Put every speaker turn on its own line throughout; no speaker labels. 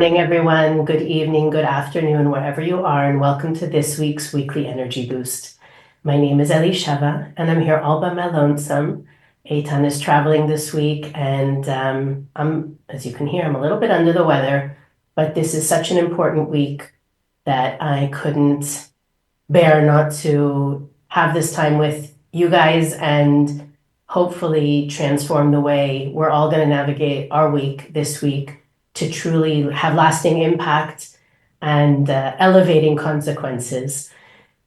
morning, everyone. Good evening, good afternoon, wherever you are, and welcome to this week's Weekly Energy Boost. My name is Elisheva, and I'm here all by my lonesome. Eitan is traveling this week, and as you can hear, I'm a little bit under the weather, but this is such an important week that I couldn't bear not to have this time with you guys and hopefully transform the way we're all going to navigate our week this week to truly have lasting impact and elevating consequences.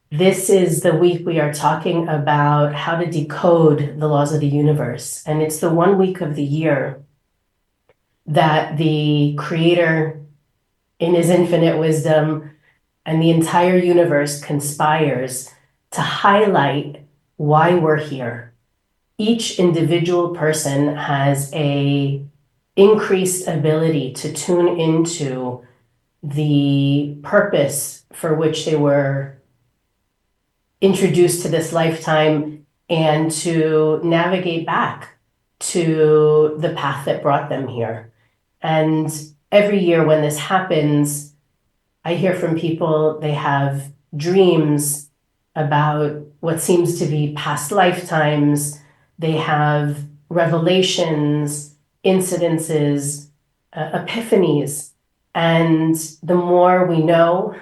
This is the week we are talking about how to decode the laws of the universe. And it's the one week of the year that the Creator, in his infinite wisdom, and the entire universe conspires to highlight why we're here. Each individual person has a increased ability to tune into the purpose for which they were introduced to this lifetime and to navigate back to the path that brought them here. And every year when this happens, I hear from people, they have dreams about what seems to be past lifetimes. They have revelations, incidences, epiphanies. And the more we know,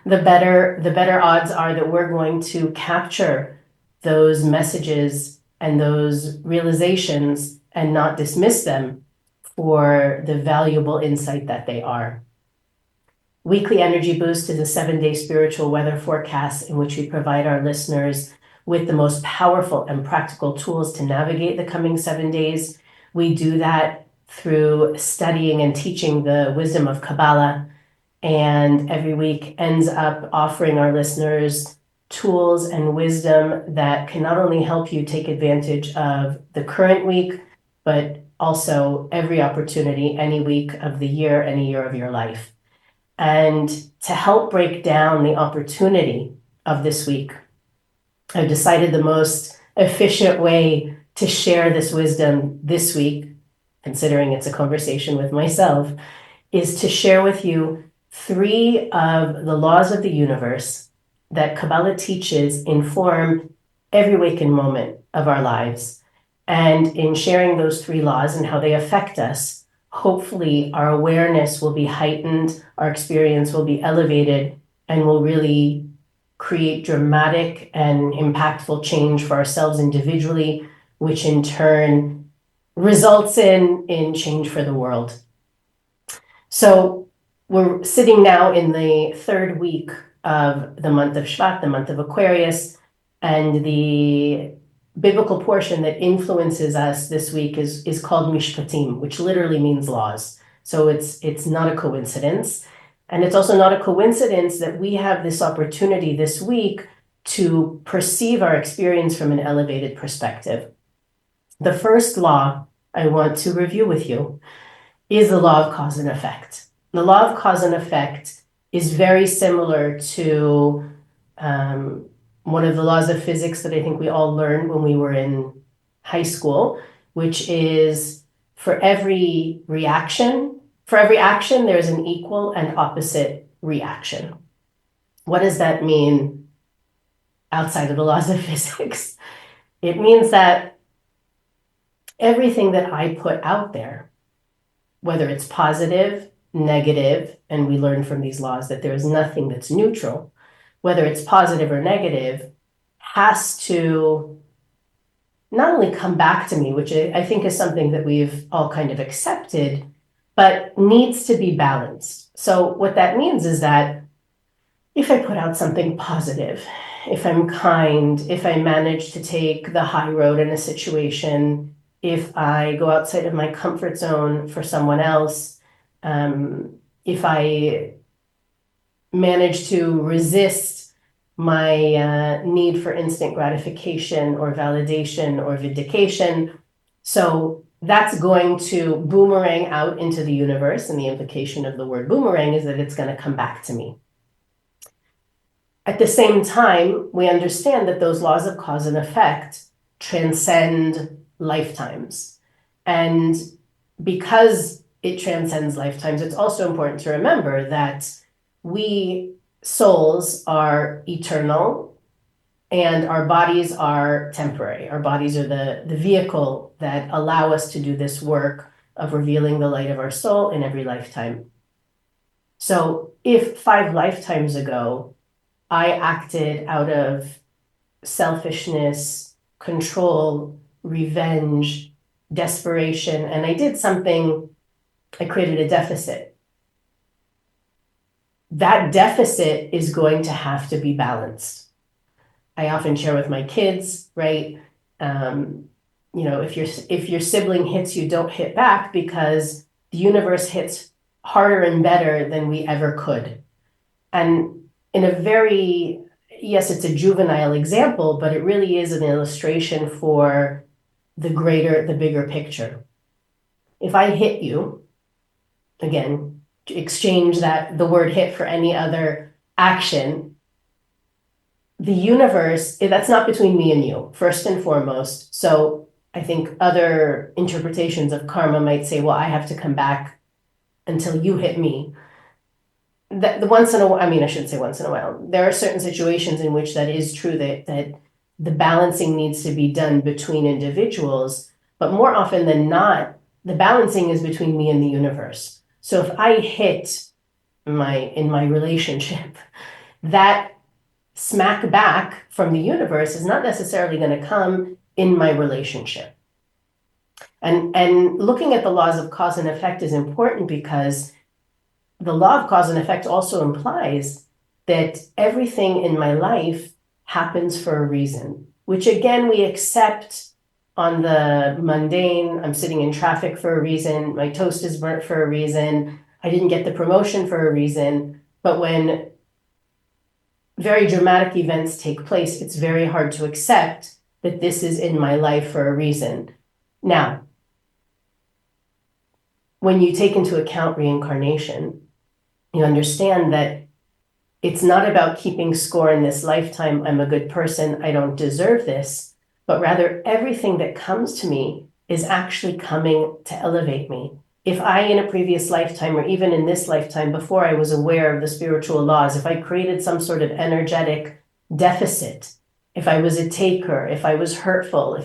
the better odds are that we're going to capture those messages and those realizations and not dismiss them for the valuable insight that they are. Weekly Energy Boost is a 7-day spiritual weather forecast in which we provide our listeners with the most powerful and practical tools to navigate the coming 7 days. We do that through studying and teaching the wisdom of Kabbalah, and every week ends up offering our listeners tools and wisdom that can not only help you take advantage of the current week, but also every opportunity, any week of the year, any year of your life. And to help break down the opportunity of this week, I've decided the most efficient way to share this wisdom this week, considering it's a conversation with myself, is to share with you 3 of the laws of the universe that Kabbalah teaches inform every waking moment of our lives. And in sharing those 3 laws and how they affect us, hopefully our awareness will be heightened, our experience will be elevated, and will really create dramatic and impactful change for ourselves individually, which in turn results in change for the world. So we're sitting now in the 3rd week of the month of Shvat, the month of Aquarius, and the biblical portion that influences us this week is called Mishpatim, which literally means laws. So it's not a coincidence. And it's also not a coincidence that we have this opportunity this week to perceive our experience from an elevated perspective. The first law I want to review with you is the law of cause and effect. The law of cause and effect is very similar to one of the laws of physics that I think we all learned when we were in high school, which is for every action, there's an equal and opposite reaction. What does that mean outside of the laws of physics? It means that everything that I put out there, whether it's positive, negative, and we learn from these laws that there is nothing that's neutral, whether it's positive or negative, has to not only come back to me, which I think is something that we've all kind of accepted, but needs to be balanced. So what that means is that if I put out something positive, if I'm kind, if I manage to take the high road in a situation, if I go outside of my comfort zone for someone else, if I manage to resist my need for instant gratification or validation or vindication. So that's going to boomerang out into the universe. And the implication of the word boomerang is that it's going to come back to me. At the same time, we understand that those laws of cause and effect transcend lifetimes. And because it transcends lifetimes, it's also important to remember that we souls are eternal and our bodies are temporary. Our bodies are the vehicle that allow us to do this work of revealing the light of our soul in every lifetime. So if 5 lifetimes ago, I acted out of selfishness, control, revenge, desperation, and I did something, I created a deficit. That deficit is going to have to be balanced. I often share with my kids, right? If your sibling hits you, don't hit back, because the universe hits harder and better than we ever could. And in a very, yes, it's a juvenile example, but it really is an illustration for the bigger picture. If I hit you, again, exchange the word hit for any other action, the universe, that's not between me and you, first and foremost. So I think other interpretations of karma might say, well, I have to come back until you hit me. That the once in a while, I mean, I shouldn't say once in a while. There are certain situations in which that is true, that the balancing needs to be done between individuals, but more often than not, the balancing is between me and the universe. So if I hit in my relationship, that smack back from the universe is not necessarily going to come in my relationship. And looking at the laws of cause and effect is important, because the law of cause and effect also implies that everything in my life happens for a reason, which again, we accept on the mundane. I'm sitting in traffic for a reason. My toast is burnt for a reason. I didn't get the promotion for a reason. But when very dramatic events take place, it's very hard to accept that this is in my life for a reason. Now, when you take into account reincarnation, you understand that it's not about keeping score in this lifetime. I'm a good person, I don't deserve this, but rather everything that comes to me is actually coming to elevate me. If I, in a previous lifetime, or even in this lifetime, before I was aware of the spiritual laws, if I created some sort of energetic deficit, if I was a taker, if I was hurtful,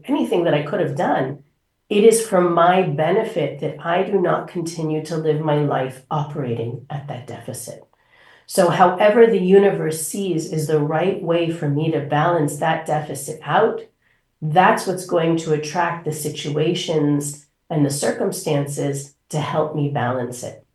anything that I could have done, it is for my benefit that I do not continue to live my life operating at that deficit. So however the universe sees is the right way for me to balance that deficit out, that's what's going to attract the situations and the circumstances to help me balance it.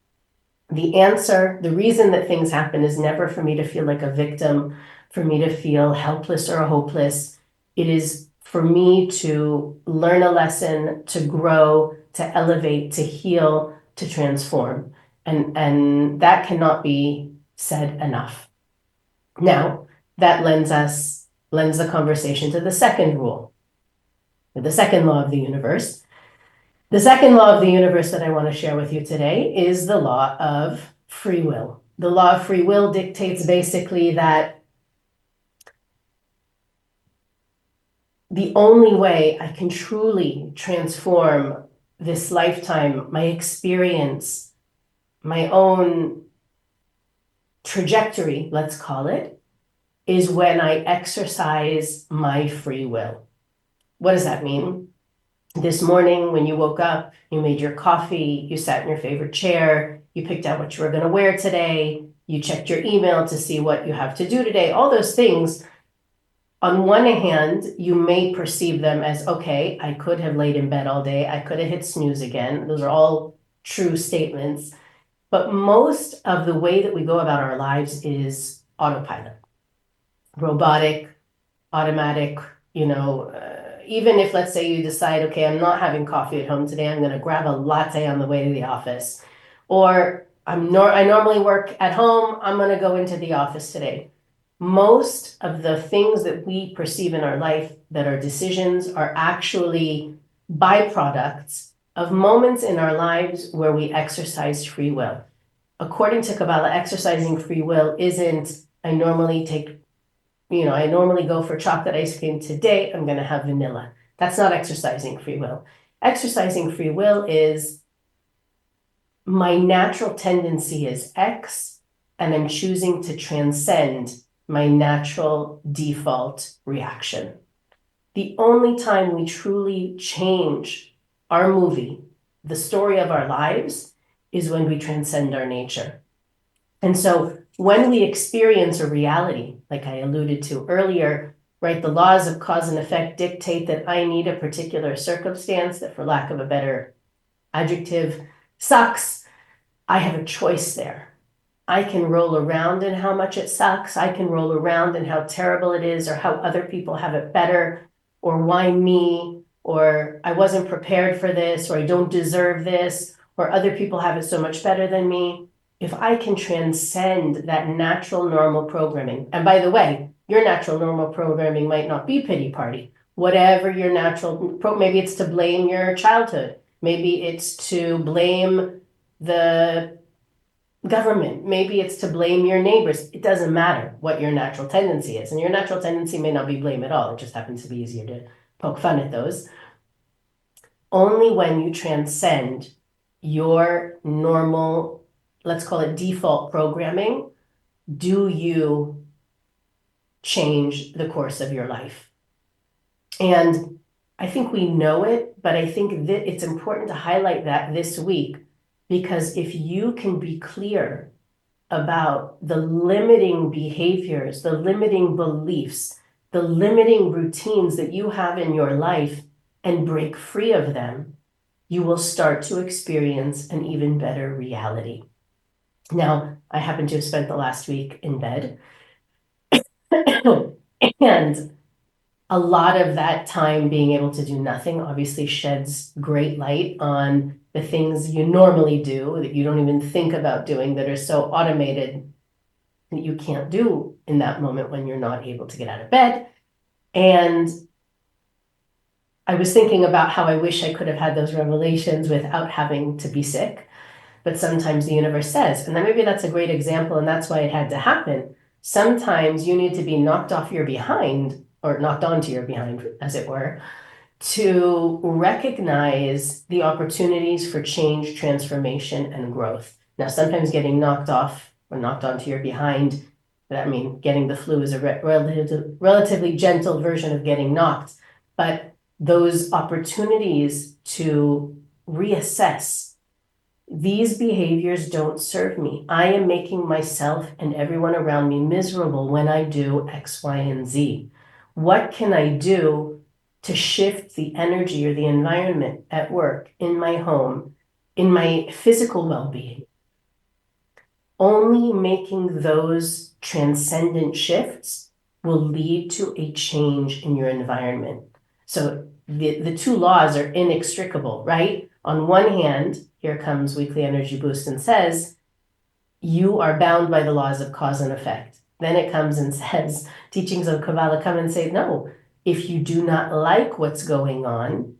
The reason that things happen is never for me to feel like a victim, for me to feel helpless or hopeless. It is for me to learn a lesson, to grow, to elevate, to heal, to transform. And that cannot be said enough. Now, that lends the conversation to the second rule, the second law of the universe. The second law of the universe that I want to share with you today is the law of free will. The law of free will dictates basically that the only way I can truly transform this lifetime, my experience, my own trajectory, let's call it, is when I exercise my free will. What does that mean? This morning, when you woke up, you made your coffee, you sat in your favorite chair, you picked out what you were going to wear today, you checked your email to see what you have to do today. All those things, on one hand, you may perceive them as, okay, I could have laid in bed all day, I could have hit snooze again. Those are all true statements. But most of the way that we go about our lives is autopilot, robotic, automatic, even if, let's say, you decide, okay, I'm not having coffee at home today, I'm going to grab a latte on the way to the office. Or I normally work at home, I'm going to go into the office today. Most of the things that we perceive in our life that are decisions are actually byproducts of moments in our lives where we exercised free will. According to Kabbalah, exercising free will isn't, I normally go for chocolate ice cream today, I'm going to have vanilla. That's not exercising free will. Exercising free will is, my natural tendency is X, and I'm choosing to transcend my natural default reaction. The only time we truly change our movie, the story of our lives, is when we transcend our nature. And so when we experience a reality, like I alluded to earlier, right, the laws of cause and effect dictate that I need a particular circumstance that, for lack of a better adjective, sucks. I have a choice there. I can roll around in how much it sucks. I can roll around in how terrible it is, or how other people have it better, or why me, or I wasn't prepared for this, or I don't deserve this, or other people have it so much better than me. If I can transcend that natural normal programming, and by the way, your natural normal programming might not be pity party. Whatever your natural, maybe it's to blame your childhood. Maybe it's to blame the government. Maybe it's to blame your neighbors. It doesn't matter what your natural tendency is. And your natural tendency may not be blame at all. It just happens to be easier to poke fun at those. Only when you transcend your normal, let's call it default programming, do you change the course of your life. And I think we know it, but I think that it's important to highlight that this week, because if you can be clear about the limiting behaviors, the limiting beliefs, the limiting routines that you have in your life, and break free of them, you will start to experience an even better reality. Now, I happen to have spent the last week in bed, and a lot of that time being able to do nothing obviously sheds great light on the things you normally do that you don't even think about doing, that are so automated that you can't do in that moment when you're not able to get out of bed. And I was thinking about how I wish I could have had those revelations without having to be sick. But sometimes the universe says, and then maybe that's a great example, and that's why it had to happen. Sometimes you need to be knocked off your behind, or knocked onto your behind, as it were, to recognize the opportunities for change, transformation, and growth. Now, sometimes getting knocked off or knocked onto your behind, getting the flu is a relatively gentle version of getting knocked, but those opportunities to reassess, these behaviors don't serve me. I am making myself and everyone around me miserable when I do X, Y, and Z. What can I do to shift the energy or the environment at work, in my home, in my physical well-being? Only making those transcendent shifts will lead to a change in your environment. So the two laws are inextricable, right? On one hand, here comes Weekly Energy Boost and says, you are bound by the laws of cause and effect. Then it comes and says, teachings of Kabbalah come and say, no, if you do not like what's going on,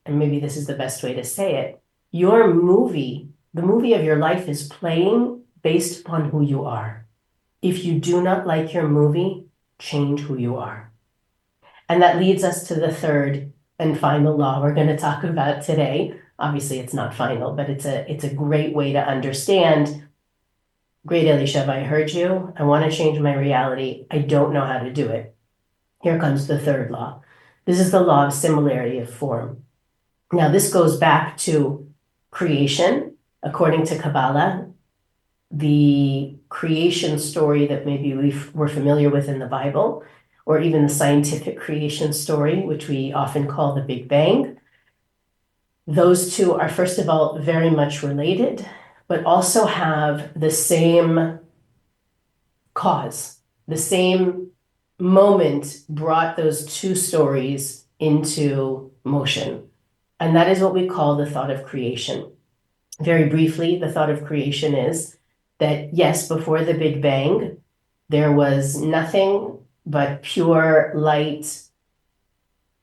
and maybe this is the best way to say it, your movie, the movie of your life, is playing based upon who you are. If you do not like your movie, change who you are. And that leads us to the third and final law we're going to talk about today. Obviously, it's not final, but it's a great way to understand. Great, Elisha, I heard you. I want to change my reality. I don't know how to do it. Here comes the third law. This is the law of similarity of form. Now, this goes back to creation. According to Kabbalah, the creation story that maybe we're familiar with in the Bible, or even the scientific creation story, which we often call the Big Bang. Those two are, first of all, very much related, but also have the same cause. The same moment brought those two stories into motion. And that is what we call the thought of creation. Very briefly, the thought of creation is that, yes, before the Big Bang, there was nothing but pure light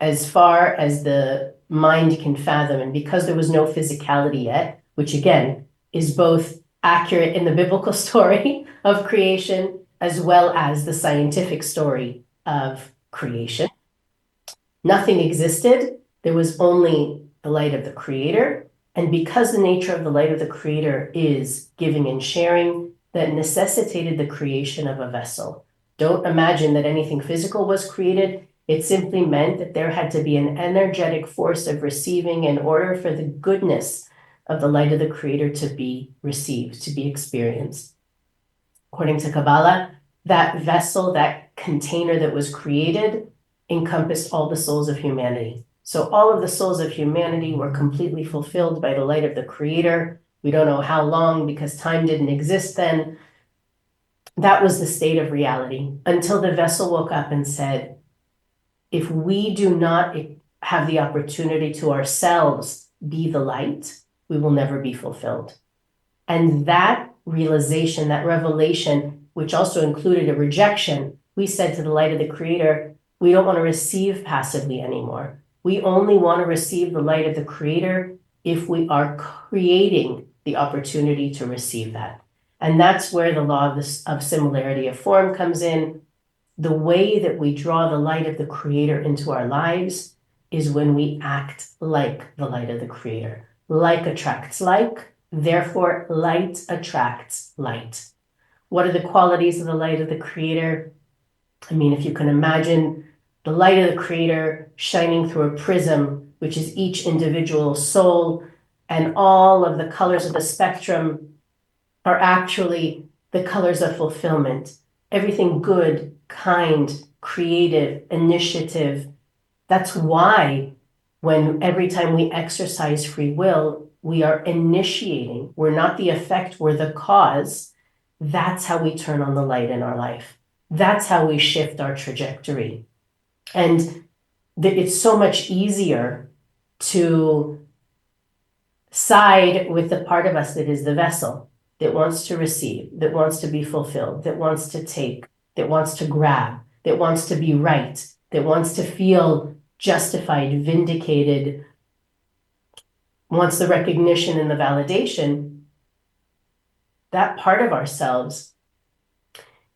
as far as the mind can fathom. And because there was no physicality yet, which again is both accurate in the biblical story of creation as well as the scientific story of creation, nothing existed. There was only the light of the Creator. And because the nature of the light of the Creator is giving and sharing, that necessitated the creation of a vessel. Don't imagine that anything physical was created. It simply meant that there had to be an energetic force of receiving in order for the goodness of the light of the Creator to be received, to be experienced. According to Kabbalah, that vessel, that container that was created, encompassed all the souls of humanity. So all of the souls of humanity were completely fulfilled by the light of the Creator. We don't know how long because time didn't exist then. That was the state of reality until the vessel woke up and said, if we do not have the opportunity to ourselves be the light, we will never be fulfilled. And that realization, that revelation, which also included a rejection, we said to the light of the Creator, we don't want to receive passively anymore. We only want to receive the light of the Creator if we are creating the opportunity to receive that. And that's where the law of similarity of form comes in. The way that we draw the light of the Creator into our lives is when we act like the light of the Creator. Like attracts like, therefore light attracts light. What are the qualities of the light of the Creator? I mean, if you can imagine the light of the Creator shining through a prism, which is each individual soul, and all of the colors of the spectrum are actually the colors of fulfillment. Everything good, kind, creative, initiative. That's why when every time we exercise free will, we are initiating. We're not the effect, we're the cause. That's how we turn on the light in our life. That's how we shift our trajectory. And it's so much easier to side with the part of us that is the vessel, that wants to receive, that wants to be fulfilled, that wants to take, that wants to grab, that wants to be right, that wants to feel justified, vindicated, wants the recognition and the validation. That part of ourselves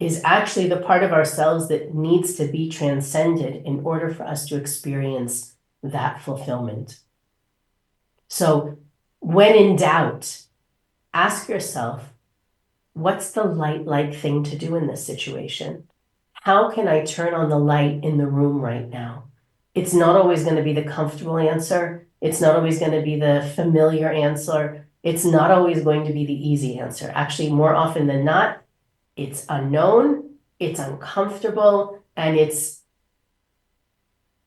is actually the part of ourselves that needs to be transcended in order for us to experience that fulfillment. So when in doubt, ask yourself, what's the light-like thing to do in this situation? How can I turn on the light in the room right now? It's not always going to be the comfortable answer. It's not always going to be the familiar answer. It's not always going to be the easy answer. Actually, more often than not, it's unknown, it's uncomfortable, and it's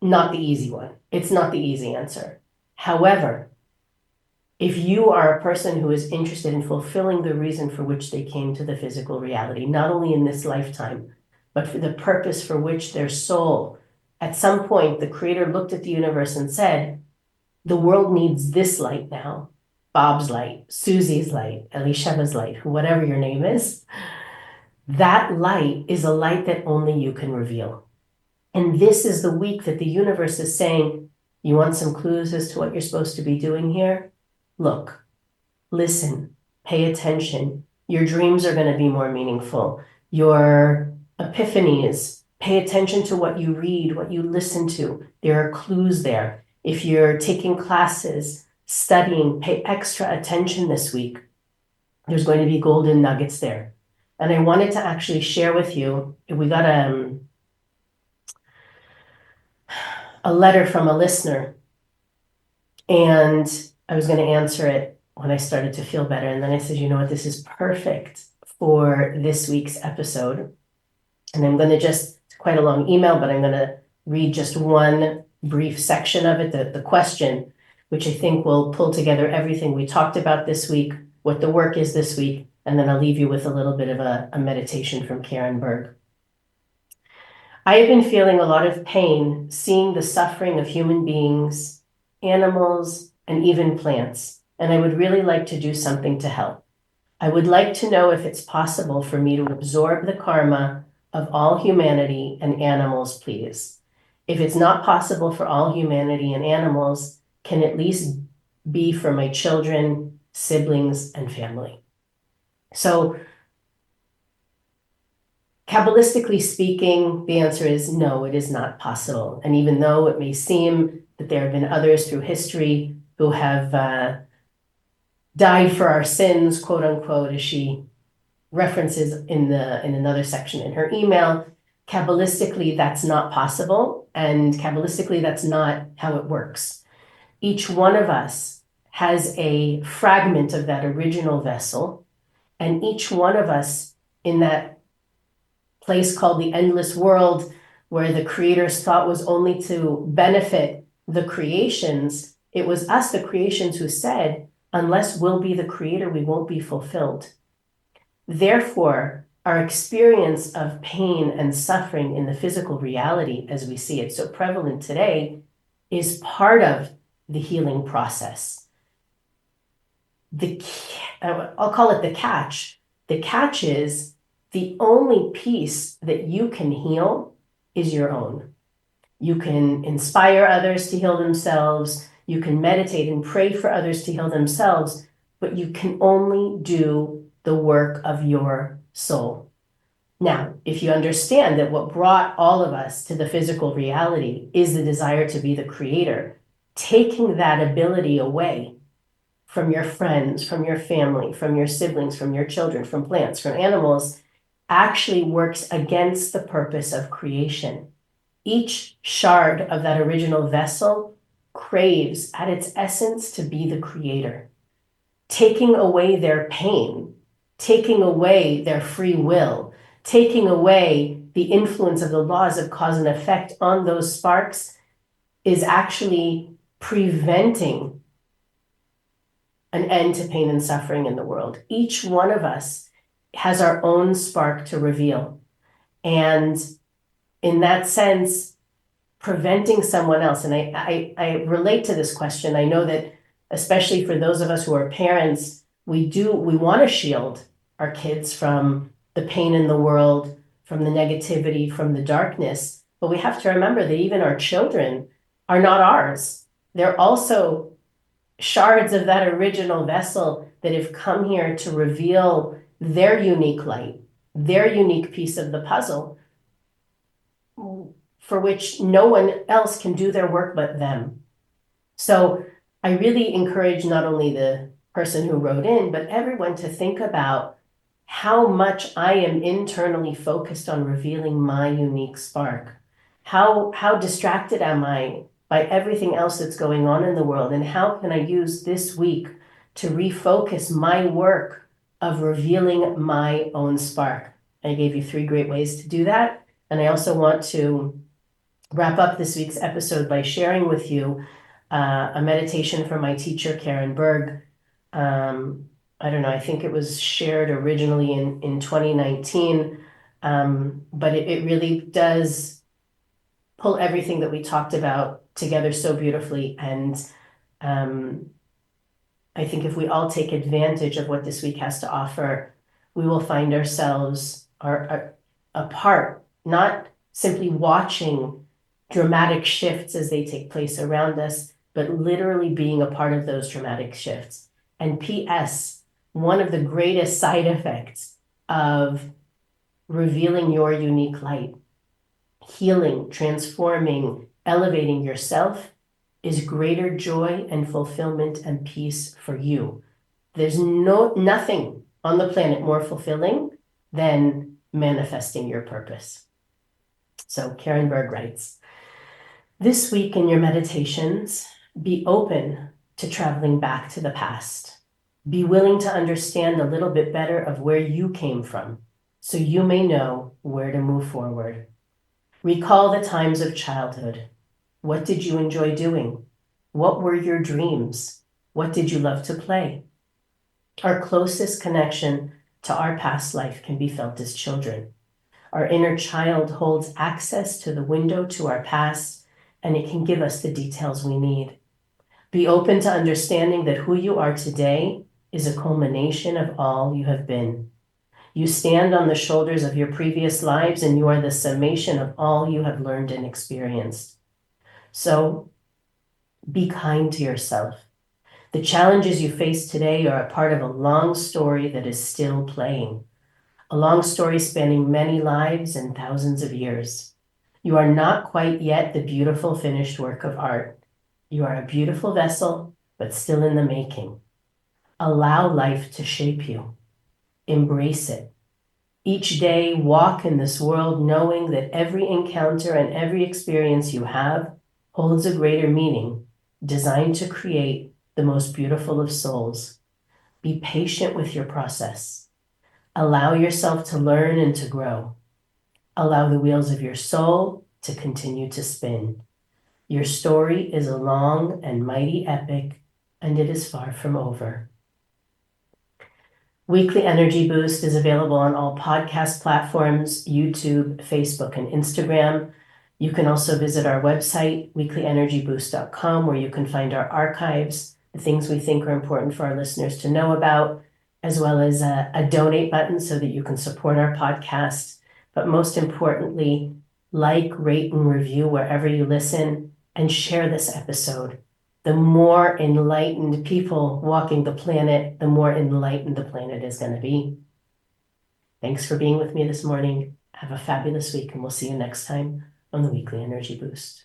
not the easy one. It's not the easy answer. However, if you are a person who is interested in fulfilling the reason for which they came to the physical reality, not only in this lifetime, but for the purpose for which their soul, at some point, the Creator looked at the universe and said, the world needs this light now. Bob's light, Susie's light, Elisheva's light, whatever your name is. That light is a light that only you can reveal. And this is the week that the universe is saying, you want some clues as to what you're supposed to be doing here? Look, listen, pay attention. Your dreams are going to be more meaningful. Your epiphanies, pay attention to what you read, what you listen to. There are clues there. If you're taking classes, studying, pay extra attention this week. There's going to be golden nuggets there. And I wanted to actually share with you, we got a letter from a listener, and I was going to answer it when I started to feel better. And then I said, you know what, this is perfect for this week's episode. And I'm going to it's quite a long email, but I'm going to read just one brief section of it, the question, which I think will pull together everything we talked about this week, what the work is this week, and then I'll leave you with a little bit of a meditation from Karen Berg. I have been feeling a lot of pain seeing the suffering of human beings, animals, and even plants, and I would really like to do something to help. I would like to know if it's possible for me to absorb the karma of all humanity and animals, please. If it's not possible for all humanity and animals, can at least be for my children, siblings, and family. So, Kabbalistically speaking, the answer is no, it is not possible. And even though it may seem that there have been others through history who have died for our sins, quote unquote, as she references in another section in her email. Kabbalistically, that's not possible, and Kabbalistically, that's not how it works. Each one of us has a fragment of that original vessel, and each one of us in that place called the endless world, where the creator's thought was only to benefit the creations, it was us, the creations, who said, unless we'll be the creator, we won't be fulfilled. Therefore, our experience of pain and suffering in the physical reality, as we see it so prevalent today, is part of the healing process. I'll call it the catch. The catch is the only piece that you can heal is your own. You can inspire others to heal themselves. You can meditate and pray for others to heal themselves, but you can only do the work of your soul. Now, if you understand that what brought all of us to the physical reality is the desire to be the creator, taking that ability away from your friends, from your family, from your siblings, from your children, from plants, from animals, actually works against the purpose of creation. Each shard of that original vessel craves at its essence to be the creator. Taking away their pain, taking away their free will, taking away the influence of the laws of cause and effect on those sparks is actually preventing an end to pain and suffering in the world. Each one of us has our own spark to reveal. And in that sense, preventing someone else, and I relate to this question. I know that especially for those of us who are parents, we want to shield our kids from the pain in the world, from the negativity, from the darkness. But we have to remember that even our children are not ours. They're also shards of that original vessel that have come here to reveal their unique light, their unique piece of the puzzle, for which no one else can do their work but them. So I really encourage not only the person who wrote in, but everyone to think about how much I am internally focused on revealing my unique spark. How distracted am I by everything else that's going on in the world? And how can I use this week to refocus my work of revealing my own spark? I gave you 3 great ways to do that. And I also want to wrap up this week's episode by sharing with you a meditation from my teacher, Karen Berg. I don't know, I think it was shared originally in 2019, but it really does pull everything that we talked about together so beautifully. And I think if we all take advantage of what this week has to offer, we will find ourselves are a part, not simply watching dramatic shifts as they take place around us, but literally being a part of those dramatic shifts. And P.S., one of the greatest side effects of revealing your unique light, healing, transforming, elevating yourself is greater joy and fulfillment and peace for you. There's nothing on the planet more fulfilling than manifesting your purpose. So Karen Berg writes, this week in your meditations, be open to traveling back to the past. Be willing to understand a little bit better of where you came from, so you may know where to move forward. Recall the times of childhood. What did you enjoy doing? What were your dreams? What did you love to play? Our closest connection to our past life can be felt as children. Our inner child holds access to the window to our past, and it can give us the details we need. Be open to understanding that who you are today is a culmination of all you have been. You stand on the shoulders of your previous lives, and you are the summation of all you have learned and experienced. So be kind to yourself. The challenges you face today are a part of a long story that is still playing, a long story spanning many lives and thousands of years. You are not quite yet the beautiful finished work of art. You are a beautiful vessel, but still in the making. Allow life to shape you. Embrace it. Each day, walk in this world knowing that every encounter and every experience you have holds a greater meaning, designed to create the most beautiful of souls. Be patient with your process. Allow yourself to learn and to grow. Allow the wheels of your soul to continue to spin. Your story is a long and mighty epic, and it is far from over. Weekly Energy Boost is available on all podcast platforms, YouTube, Facebook, and Instagram. You can also visit our website, weeklyenergyboost.com, where you can find our archives, the things we think are important for our listeners to know about, as well as a donate button so that you can support our podcast. But most importantly, like, rate, and review wherever you listen, and share this episode. The more enlightened people walking the planet, the more enlightened the planet is going to be. Thanks for being with me this morning. Have a fabulous week, and we'll see you next time on the Weekly Energy Boost.